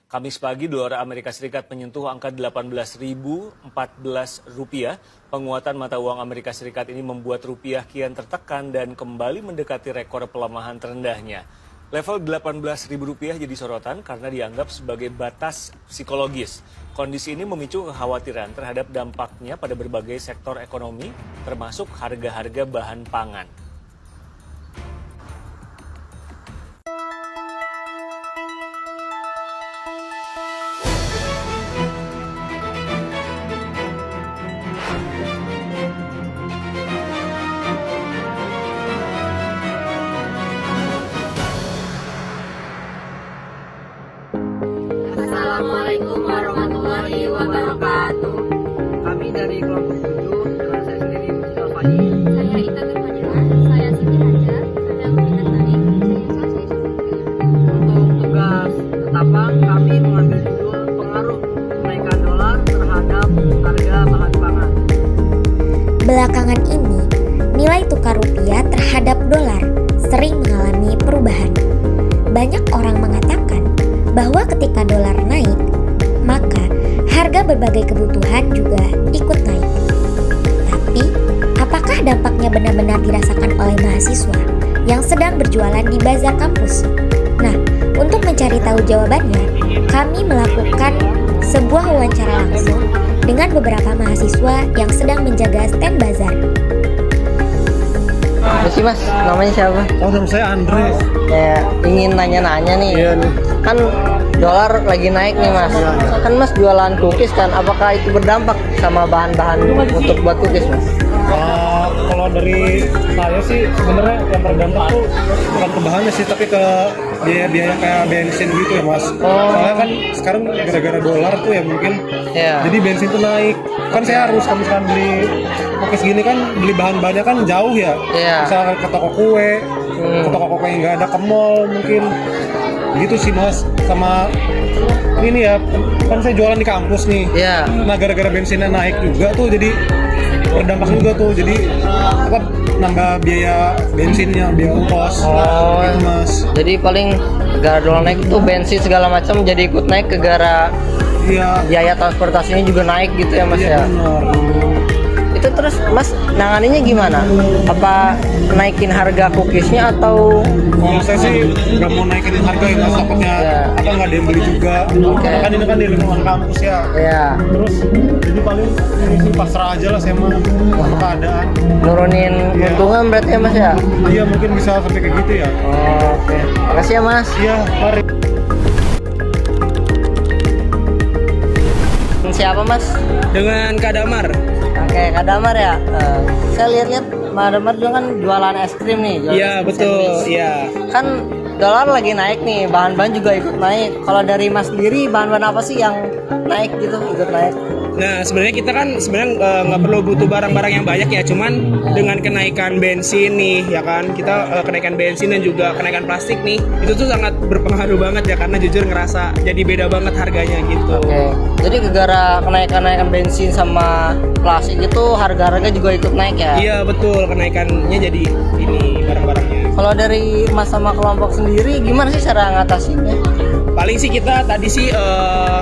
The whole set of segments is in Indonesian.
Kamis pagi dolar Amerika Serikat menyentuh angka 18.014 rupiah. Penguatan mata uang Amerika Serikat ini membuat rupiah kian tertekan dan kembali mendekati rekor pelemahan terendahnya. Level 18.000 rupiah jadi sorotan karena dianggap sebagai batas psikologis. Kondisi ini memicu kekhawatiran terhadap dampaknya pada berbagai sektor ekonomi, termasuk harga-harga bahan pangan. Assalamualaikum warahmatullahi wabarakatuh. Kami dari kelompok 7, dengan saya sendiri Mustafa Fadi. Saya Ita Germadila, saya Siti Hajar, saya Muhammad Naik, Untuk tugas ketapang kami mengambil judul pengaruh kenaikan dolar terhadap harga bahan pangan. Belakangan ini, nilai tukar rupiah terhadap dolar sering mengalami perubahan. Banyak orang mengatakan bahwa ketika dolar naik, maka harga berbagai kebutuhan juga ikut naik. Tapi, apakah dampaknya benar-benar dirasakan oleh mahasiswa yang sedang berjualan di bazar kampus? Nah, untuk mencari tahu jawabannya, kami melakukan sebuah wawancara langsung dengan beberapa mahasiswa yang sedang menjaga stand bazar. Terus sih mas, namanya siapa? Oh, nama saya Andre. Ya, ingin nanya-nanya nih. Iya nih. Kan dolar lagi naik nih mas. Kan mas jualan cookies kan, apakah itu berdampak sama bahan-bahan untuk buat cookies mas? Kalau dari saya sih sebenarnya yang terdampak tuh bukan ke bahannya sih, tapi ke biaya-biaya kayak bensin gitu ya mas. Soalnya kan sekarang gara-gara dolar tuh ya mungkin, Iya. jadi bensin tuh naik. Kan saya harus kalau misalkan beli cookies gini kan beli bahan-bahannya kan jauh ya. Iya. Misalkan ke toko kue, ke toko kue yang nggak ada, ke mall mungkin. Gitu sih mas. Sama ini ya, kan saya jualan di kampus nih. Iya. Nah gara-gara bensinnya naik juga tuh jadi berdampak juga tuh, jadi apa nambah biaya bensinnya, biaya ongkos gitu mas. Jadi paling gara dolar naik tuh bensin segala macam jadi ikut naik gara Iya, biaya transportasinya juga naik gitu ya mas iya ya. benar. Itu terus mas nanganinya gimana? Apa naikin harga cookiesnya atau Kalau saya sih nggak mau naikin harga ya mas, takutnya Iya. apa nggak ada yang beli juga. Oke. Kan ini kan di lingkungan kampus ya. ya Terus jadi paling ini sih pasrah aja lah saya mah sama keadaan. nurunin Iya. keuntungan berarti ya mas ya? Iya mungkin bisa sampai kayak gitu ya. Oke. Makasih ya mas. Iya, mari. Siapa mas? Dengan Kak Damar. Oke, Kak Damar ya. Saya lihat-lihat Kak Damar juga kan jualan es krim nih. Jualan Iya es krim betul, sandwich. iya. Kan dolar lagi naik nih, bahan-bahan juga ikut naik. Kalau dari mas sendiri bahan-bahan apa sih yang naik gitu, ikut naik? Nah sebenarnya kita kan sebenarnya nggak perlu butuh barang-barang yang banyak ya, cuman dengan kenaikan bensin nih ya kan, kita kenaikan bensin dan juga kenaikan plastik nih, itu tuh sangat berpengaruh banget ya, karena jujur ngerasa jadi beda banget harganya gitu. Oke. Jadi gara kenaikan bensin sama plastik itu harga-harga juga ikut naik ya? Iya betul, kenaikannya jadi ini barang-barangnya. Kalau dari mas sama kelompok sendiri gimana sih cara ngatasinnya? Paling sih kita tadi sih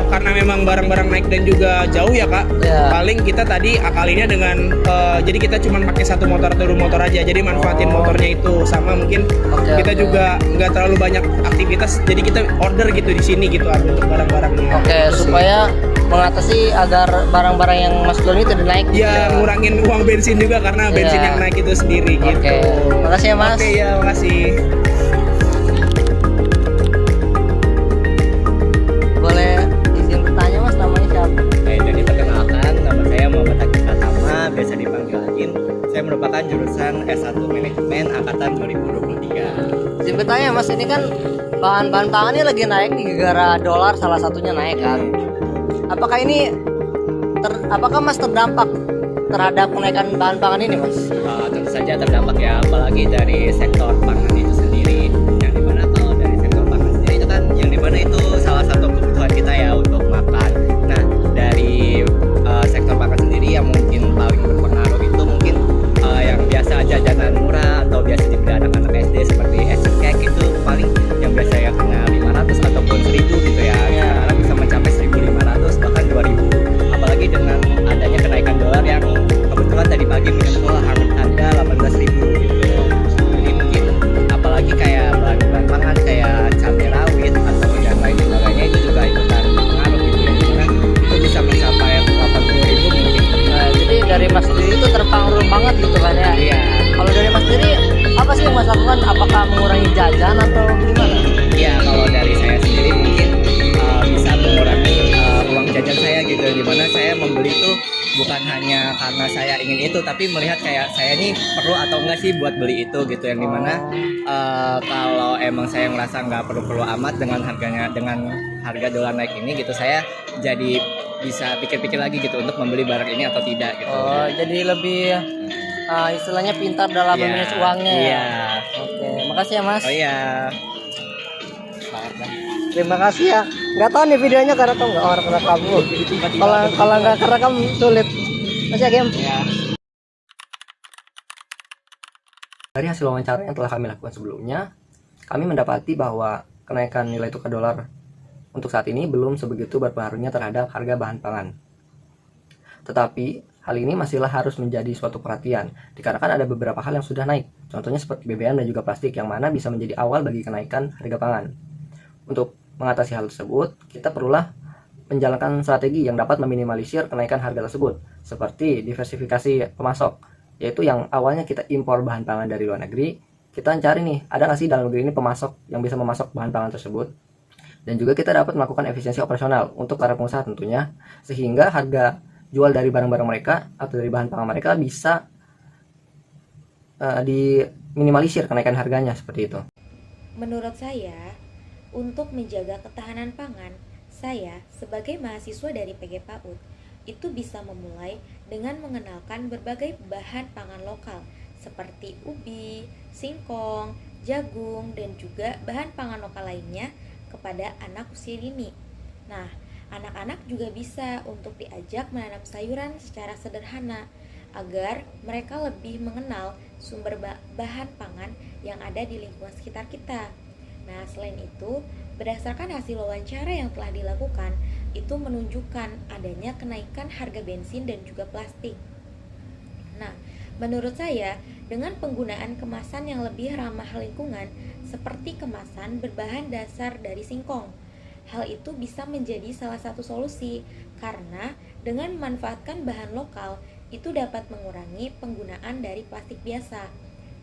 karena memang barang-barang naik dan juga jauh ya kak. Iya. Paling kita tadi akalinnya dengan jadi kita cuma pakai satu motor atau dua motor aja. Jadi manfaatin motornya itu, sama mungkin Oke, kita oke. juga nggak terlalu banyak aktivitas. Jadi kita order gitu di sini gitu untuk barang-barangnya. Oke, Gitu sih. supaya mengatasi agar barang-barang yang mas jual ini tidak naik. gitu Ya ngurangin uang bensin juga karena Iya. bensin yang naik itu sendiri gitu. Oke, makasih ya mas. Oke ya, makasih. Boleh izin bertanya mas, namanya siapa? Jadi perkenalkan, nama saya Muhammad Akif Pratama, biasa dipanggil Agin. Saya merupakan jurusan S1 Manajemen angkatan 2023. Izin bertanya mas, ini kan bahan-bahan pangan ini lagi naik nih gara dolar salah satunya naik kan. Apakah ini apakah mas terdampak terhadap kenaikan bahan pangan ini mas? Tentu saja terdampak ya, apalagi dari sektor pangan itu sendiri. Yang dimana kalau dari sektor pangan sendiri itu kan, yang dimana itu salah satu kebutuhan kita ya untuk makan. Nah dari sektor pangan sendiri yang mungkin paling berpengaruh itu mungkin yang biasa jajanan murah atau biasa dibeli anak-anak SD seperti es cake itu paling yang biasa ya kena 500 ataupun 1000 gitu ya. Sekarang bukan hanya karena saya ingin itu, tapi melihat kayak saya ini perlu atau enggak sih buat beli itu gitu, yang dimana kalau emang saya ngerasa nggak perlu-perlu amat dengan harganya, dengan harga dolar naik ini gitu, saya jadi bisa pikir-pikir lagi gitu untuk membeli barang ini atau tidak gitu. Oh, jadi lebih istilahnya pintar dalam Iya, memanage uangnya. Ya? iya. Oke, makasih ya Mas. Oh iya. Terima kasih ya. Nggak tahu nih videonya kerekam nggak? Oh, kerekam. Kalau nggak kerekam sulit. Masih ya game. Ya. Dari hasil wawancara yang telah kami lakukan sebelumnya, kami mendapati bahwa kenaikan nilai tukar dolar untuk saat ini belum sebegitu berpengaruhnya terhadap harga bahan pangan. Tetapi hal ini masihlah harus menjadi suatu perhatian, dikarenakan ada beberapa hal yang sudah naik, contohnya seperti BBM dan juga plastik, yang mana bisa menjadi awal bagi kenaikan harga pangan. Untuk mengatasi hal tersebut, kita perlulah menjalankan strategi yang dapat meminimalisir kenaikan harga tersebut, seperti diversifikasi pemasok, yaitu yang awalnya kita impor bahan pangan dari luar negeri, kita cari nih, ada nggak sih dalam negeri ini pemasok yang bisa memasok bahan pangan tersebut. Dan juga kita dapat melakukan efisiensi operasional untuk para pengusaha tentunya, sehingga harga jual dari barang-barang mereka atau dari bahan pangan mereka bisa diminimalisir kenaikan harganya, seperti itu. Menurut saya, untuk menjaga ketahanan pangan, saya sebagai mahasiswa dari PG PAUD itu bisa memulai dengan mengenalkan berbagai bahan pangan lokal seperti ubi, singkong, jagung, dan juga bahan pangan lokal lainnya kepada anak usia dini. Nah, anak-anak juga bisa untuk diajak menanam sayuran secara sederhana agar mereka lebih mengenal sumber bahan pangan yang ada di lingkungan sekitar kita. Nah, selain itu, berdasarkan hasil wawancara yang telah dilakukan, itu menunjukkan adanya kenaikan harga bensin dan juga plastik. Nah, menurut saya, dengan penggunaan kemasan yang lebih ramah lingkungan, seperti kemasan berbahan dasar dari singkong, hal itu bisa menjadi salah satu solusi, karena dengan memanfaatkan bahan lokal, itu dapat mengurangi penggunaan dari plastik biasa.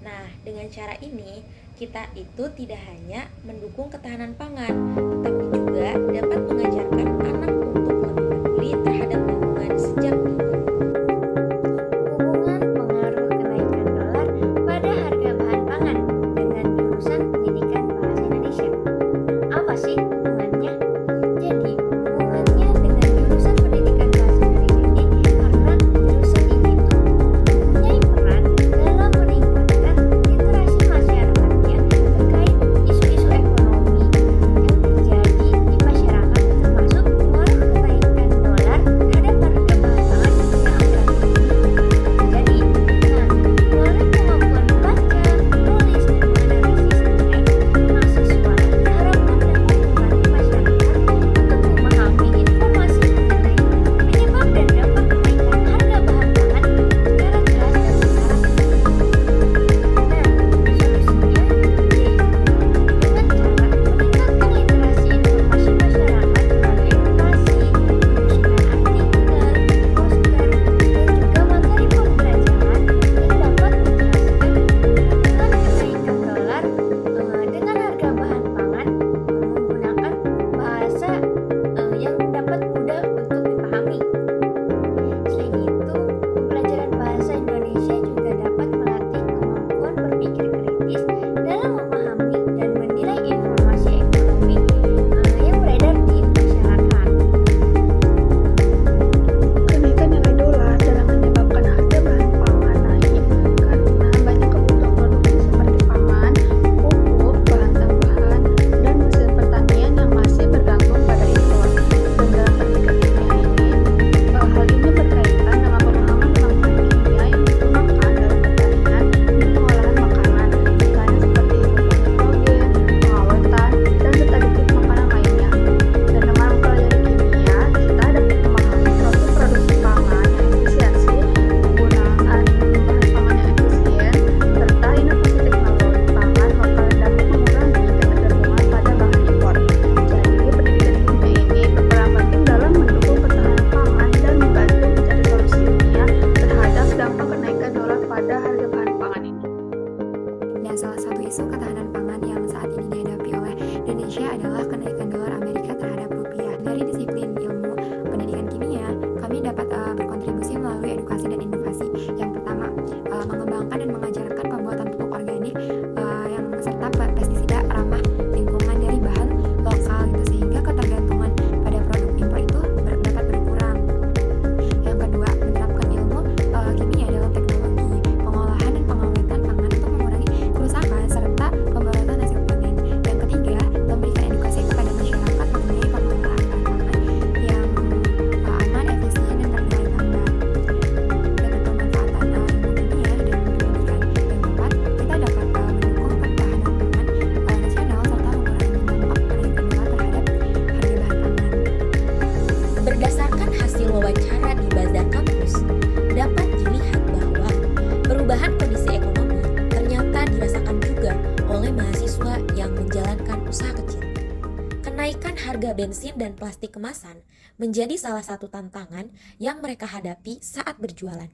Nah, dengan cara ini, kita itu tidak hanya mendukung ketahanan pangan, tetapi juga dapat mengajarkan anak untuk lebih peduli terhadap lingkungan sejak dini. Hubungan pengaruh kenaikan dolar pada harga bahan pangan dengan jurusan pendidikan bahasa Indonesia. Apa sih hubungannya? Jadi, hubungannya dengan jurusan pendidikan bahasa Indonesia ini karena jurusan ini tuh mempunyai peran dalam meningkatkan literasi masyarakatnya terkait isu-isu ekonomi yang terjadi di masyarakat, termasuk bensin dan plastik kemasan menjadi salah satu tantangan yang mereka hadapi saat berjualan.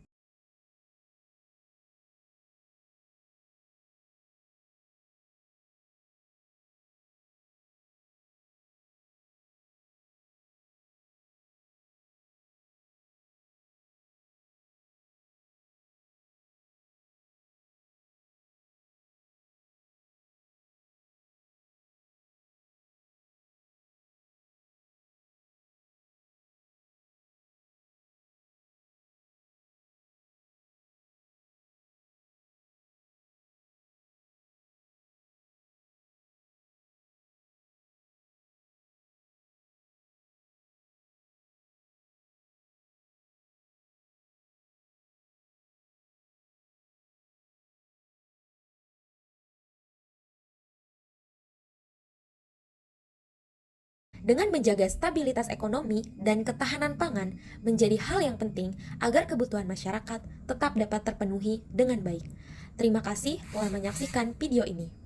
Dengan menjaga stabilitas ekonomi dan ketahanan pangan menjadi hal yang penting agar kebutuhan masyarakat tetap dapat terpenuhi dengan baik. Terima kasih telah menyaksikan video ini.